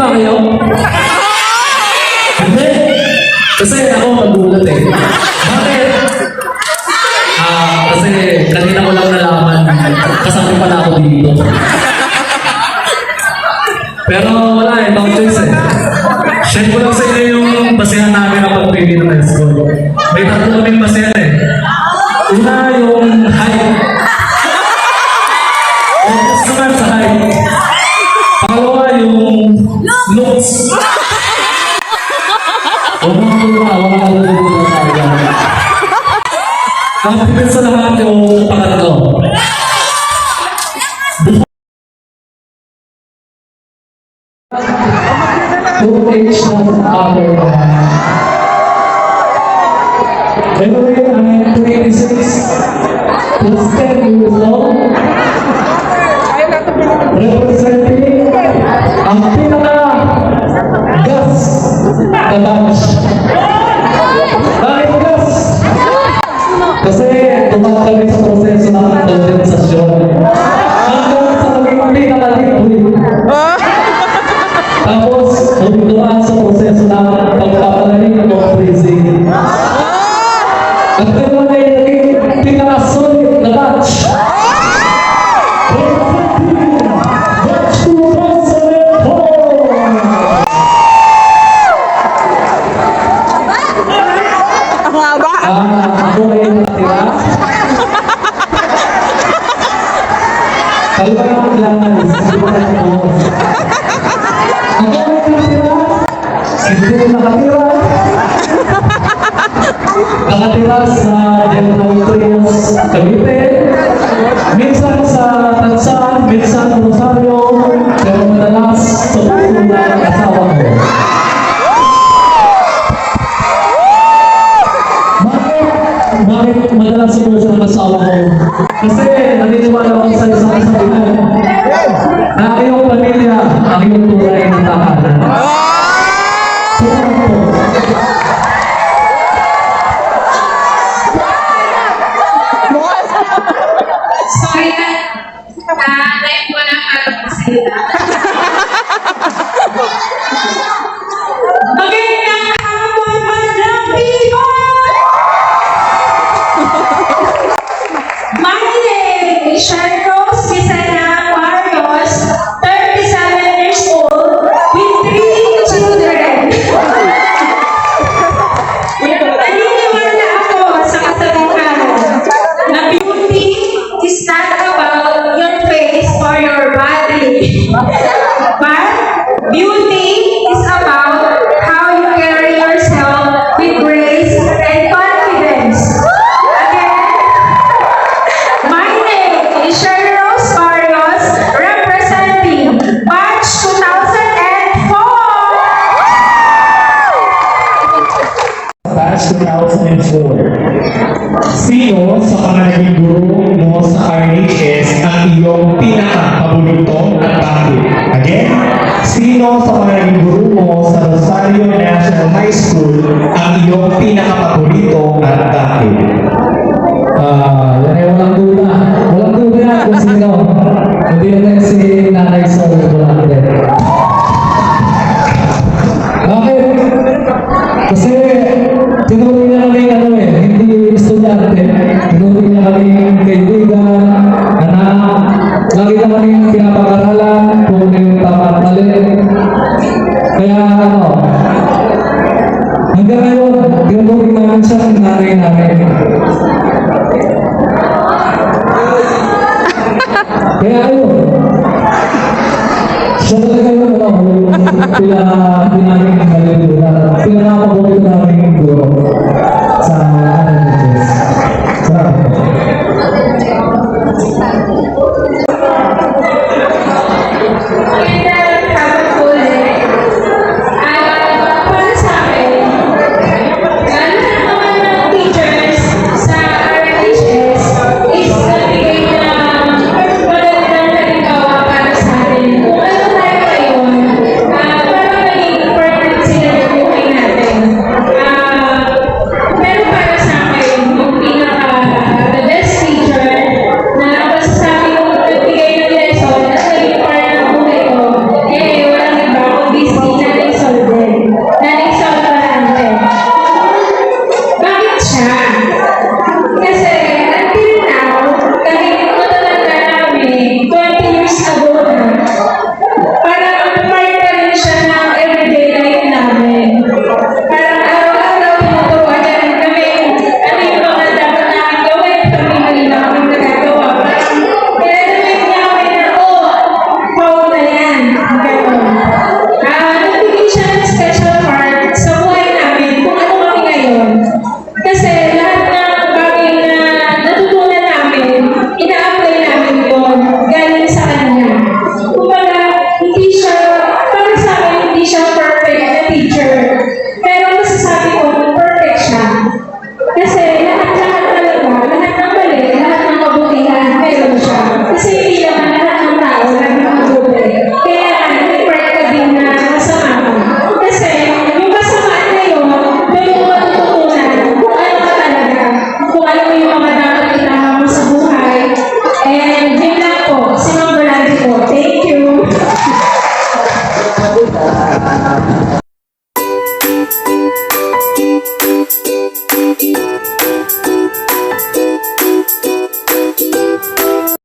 ba kayo? Hindi. Kasi ako magulat eh. Bakit? Kasi kanina ko lang nalaman. Kasama pala ako dito. Pero wala eh, no choice eh. Share ko lang sa inyo yung basehan namin ng pagpili ng high school. May tatlo kaming basehan eh. Una yung height. Focus naman sa height. Pangalawa yung looks. Ang pipit sa lahat yung pangatlo. Two age of other. Anyway, I'm 26 plus 10 years old. Representing ang pinaka-gas na batch. Bakit gas? Kasi tumak kami sa proseso ng kondensasyon. Hanggang sa naging pinaka-liquid. Tapos, dumaan sa proseso ng pagpapalalim o freezing. At ganoon ay naging pinaka-solid na batch. Batch 2004! Ako ay natira. Kalawang glass. Ako ay nakatira, hindi nakatira. Nakatira sa General Trias, Cavite. Minsan sa Tansaan, minsan Rosario, pero madalas sa puso ng asawa ko. Bakit madalas sa puso ng asawa ko? Kasi naniniwala ako sa isang kasabihan na ang iyong pamilya, ang iyong tunay na tahanan. Sorry na. Time ko na para magsalita. Magandang hapon, madlang people! My name is Sharcos Quisana Marios, 37 years old, with 3 children. Naniniwala ako sa kasabihan na beauty is not about your face or your body, but beauty is about how you carry yourself with grace and confidence. Again, my name is Sharcos Marios, representing Batch 2004. Batch 2004. Sino sa mga naging guro mo sa RHS ang iyong pinaka-paborito at bakit? Again, sino sa mga naging guro mo sa Rosario National High School ang iyong pinaka-paborito at bakit? Yan ay walang duda. Walang duda kung sino. Hindi na si Nanay Sol Volante. Bakit? Kasi tinuloy na kami hindi estudyante. Tinuloy na kami kaibigan, anak. Lagi na kami pinapag-aralan kung yung tama at mali. Kaya hanggang ngayon, tinuloy naman siya ng nanay namin. Kaya ayun, siya talaga yun, pinaming malilula. Pinakapaborito namin guro sa RHS. Salamat. Magandang hapon po ulit. Para sa akin, lahat naman ng teachers sa RHS is nagbigay ng magandang halimbawa para sa atin. Kung ano tayo ngayon, para maging important sila ng buhay natin.